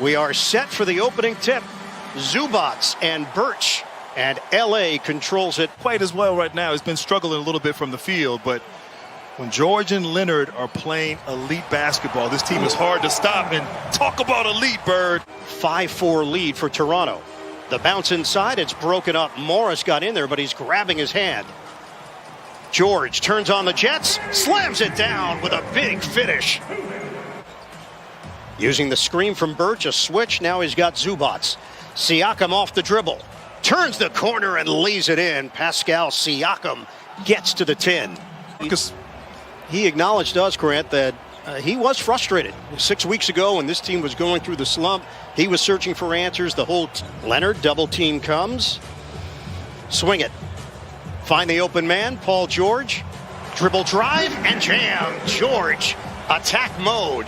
We are set for the opening tip. Zubats and Birch, and LA controls it. Quite as well right now. He's been struggling a little bit from the field, but when George and Leonard are playing elite basketball, this team is hard to stop. And talk about elite, Bird. 5-4 lead for Toronto. The bounce inside, it's broken up. Morris got in there, but he's grabbing his hand. George turns on the Jets, slams it down with a big finish. Using the screen from Birch, a switch. Now he's got Zubats. Siakam off the dribble. Turns the corner and lays it in. Pascal Siakam gets to the 10. He acknowledged to us, Grant, that he was frustrated. 6 weeks ago when this team was going through the slump, he was searching for answers. The whole Leonard double team comes. Swing it. Find the open man, Paul George. Dribble drive and jam. George, attack mode.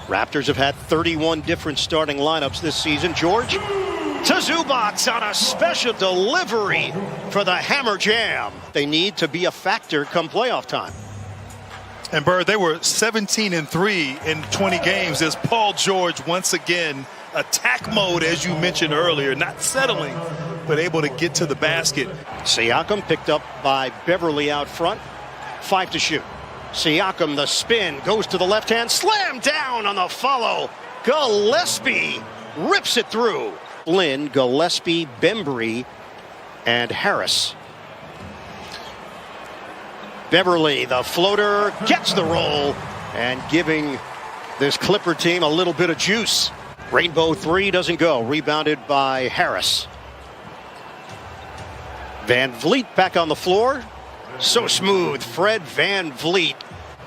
Raptors have had 31 different starting lineups this season. George to Zubats on a special delivery for the hammer jam. They need to be a factor come playoff time. And Bird, they were 17-3 in 20 games as Paul George once again attack mode, as you mentioned earlier, not settling, but able to get to the basket. Siakam picked up by Beverly out front. 5 to shoot. Siakam, the spin, goes to the left hand, slam down on the follow. Gillespie rips it through. Lynn, Gillespie, Bembry, and Harris. Beverly, the floater, gets the roll, and giving this Clipper team a little bit of juice. Rainbow three doesn't go. Rebounded by Harris. Van Vliet back on the floor. So smooth. Fred Van Vliet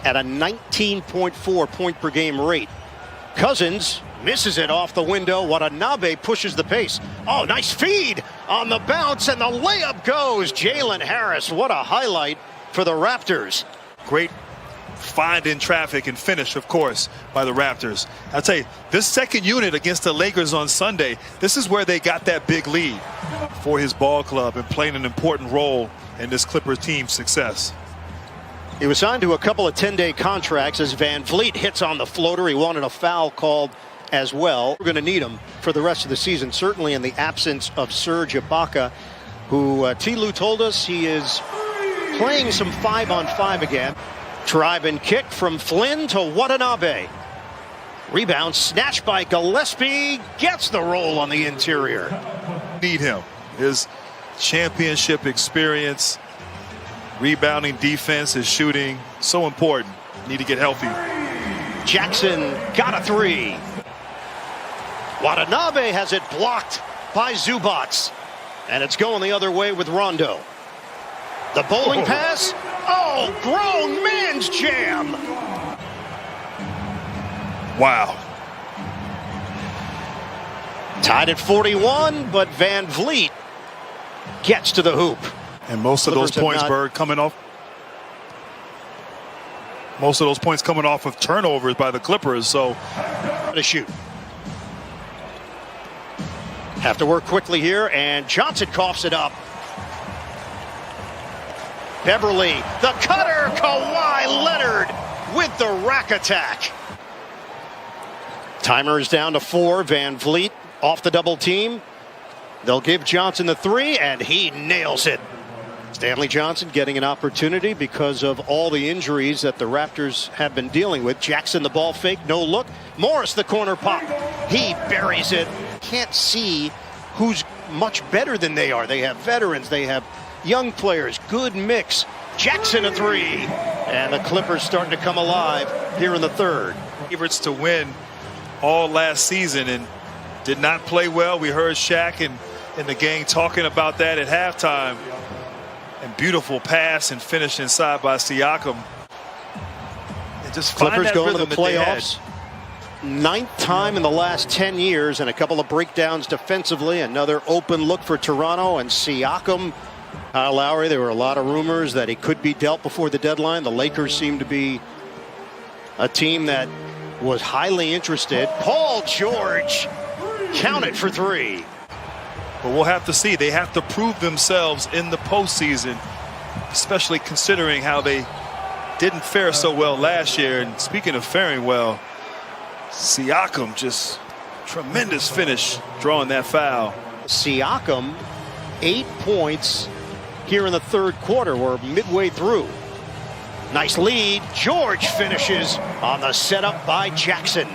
at a 19.4 point per game rate. Cousins misses it off the window. Watanabe pushes the pace. Oh, nice feed on the bounce, and the layup goes. Jalen Harris, what a highlight for the Raptors. Great find in traffic and finish, of course, by the Raptors. I'll tell you, this second unit against the Lakers on Sunday, this is where they got that big lead for his ball club and playing an important role in this Clippers team's success. He was signed to a couple of 10-day contracts as Van Vliet hits on the floater. He wanted a foul called as well. We're going to need him for the rest of the season, certainly in the absence of Serge Ibaka, who T. Lou told us he is playing some 5-on-5 again. Drive and kick from Flynn to Watanabe. Rebound snatched by Gillespie. Gets the roll on the interior. Need him. His championship experience, rebounding, defense, his shooting, so important. Need to get healthy. Jackson got a three. Watanabe has it blocked by Zubats. And it's going the other way with Rondo. The bowling pass. Oh, grown man's jam. Wow. Tied at 41, but Van Vliet gets to the hoop. And most of those points, Bird, coming off. Most of those points coming off of turnovers by the Clippers, so. To shoot. Have to work quickly here, and Johnson coughs it up. Beverly, the cutter, Kawhi Leonard with the rack attack. Timer is down to 4. Van Vliet off the double team. They'll give Johnson the three, and he nails it. Stanley Johnson getting an opportunity because of all the injuries that the Raptors have been dealing with. Jackson, the ball fake, no look. Morris, the corner pop. He buries it. Can't see who's much better than they are. They have veterans. They have young players. Good mix. Jackson a three. And the Clippers starting to come alive here in the third. Favorites to win all last season and did not play well. We heard Shaq and the gang talking about that at halftime. And beautiful pass and finish inside by Siakam. And just Clippers going to the playoffs. 9th time in the last 10 years, and a couple of breakdowns defensively. Another open look for Toronto and Siakam. Kyle Lowry, there were a lot of rumors that he could be dealt before the deadline. The Lakers seem to be a team that was highly interested. Paul George counted for three. But we'll have to see. They have to prove themselves in the postseason, especially considering how they didn't fare so well last year. And speaking of faring well, Siakam, just tremendous finish drawing that foul. Siakam, 8 points here in the third quarter. We're midway through. Nice lead. George finishes on the setup by Jackson.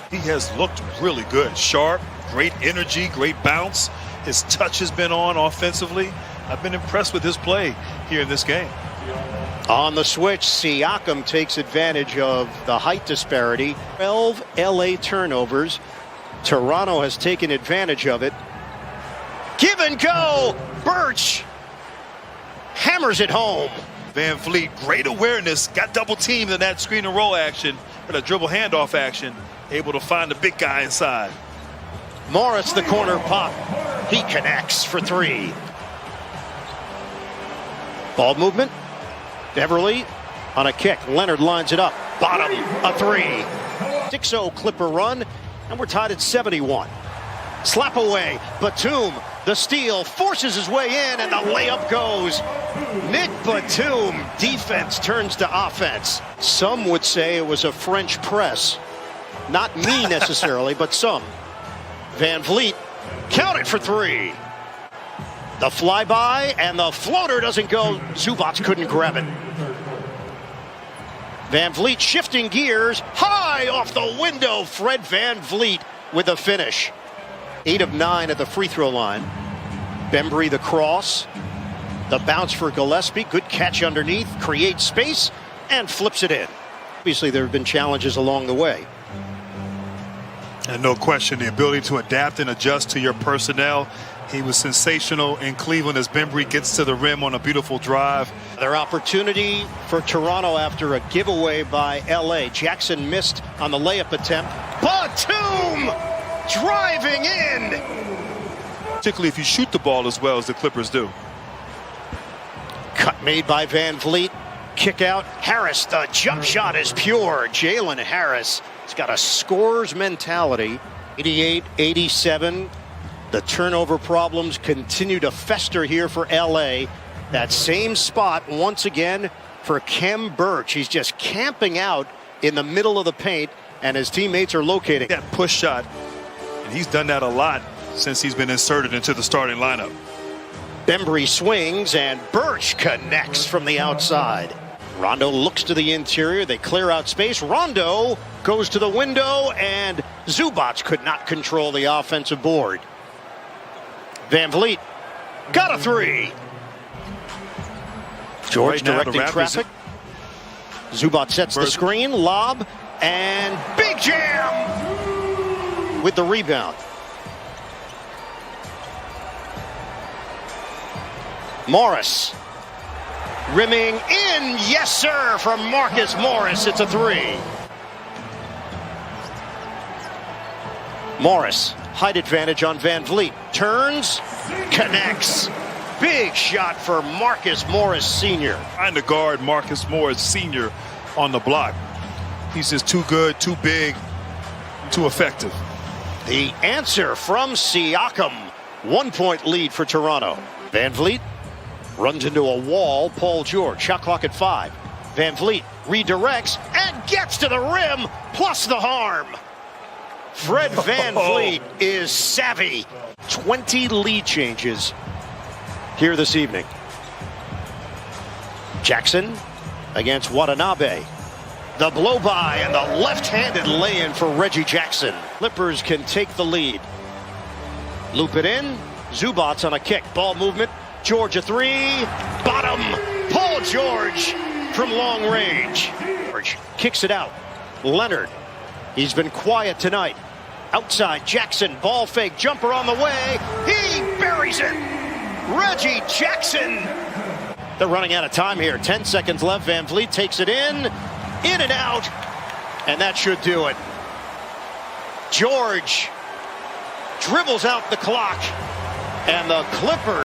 He has looked really good. Sharp, great energy, great bounce. His touch has been on offensively. I've been impressed with his play here in this game. On the switch, Siakam takes advantage of the height disparity. 12 LA turnovers. Toronto has taken advantage of it. Give and go. Birch hammers it home. Van Vliet, great awareness, got double teamed in that screen and roll action, but a dribble handoff action, able to find the big guy inside. Morris, the corner pop. He connects for three. Ball movement. Beverly on a kick. Leonard lines it up. Bottom, a three. 6-0 Clipper run, and we're tied at 71. Slap away. Batum, the steal, forces his way in, and the layup goes. Nick Batum, defense turns to offense. Some would say it was a French press. Not me necessarily, but some. Van Vliet, count it for three. The flyby, and the floater doesn't go. Zubac couldn't grab it. Van Vliet shifting gears, high off the window. Fred Van Vliet with the finish. 8 of 9 at the free throw line. Bembry the cross. The bounce for Gillespie. Good catch underneath. Creates space and flips it in. Obviously, there have been challenges along the way. And no question, the ability to adapt and adjust to your personnel. He was sensational in Cleveland as Bembry gets to the rim on a beautiful drive. Their opportunity for Toronto after a giveaway by LA. Jackson missed on the layup attempt. Batum driving in. Particularly if you shoot the ball as well as the Clippers do. Cut made by Van Vliet. Kick out. Harris, the jump shot is pure. Jalen Harris has got a scorer's mentality. 88-87. The turnover problems continue to fester here for LA. That same spot once again for Kem Birch. He's just camping out in the middle of the paint, and his teammates are locating. That push shot, and he's done that a lot since he's been inserted into the starting lineup. Bembry swings, and Birch connects from the outside. Rondo looks to the interior. They clear out space. Rondo goes to the window, and Zubac could not control the offensive board. Van Vliet got a three. George right directing traffic. Zubac sets the screen, lob, and big jam with the rebound. Morris rimming in, yes sir, from Marcus Morris. It's a three. Morris, height advantage on Van Vliet. Turns, connects. Big shot for Marcus Morris Sr. Trying to guard Marcus Morris Sr. on the block. He's just too good, too big, too effective. The answer from Siakam. 1 point lead for Toronto. Van Vliet runs into a wall. Paul George, shot clock at 5. Van Vliet redirects and gets to the rim, plus the harm. Fred Van Vliet is savvy. 20 lead changes here this evening. Jackson against Watanabe. The blow-by and the left-handed lay-in for Reggie Jackson. Clippers can take the lead. Loop it in. Zubac on a kick. Ball movement. George a three. Bottom. Paul George from long range. George kicks it out. Leonard. He's been quiet tonight. Outside Jackson. Ball fake. Jumper on the way. He buries it. Reggie Jackson. They're running out of time here. 10 seconds left. Van Vliet takes it in and out. And that should do it. George dribbles out the clock. And the Clippers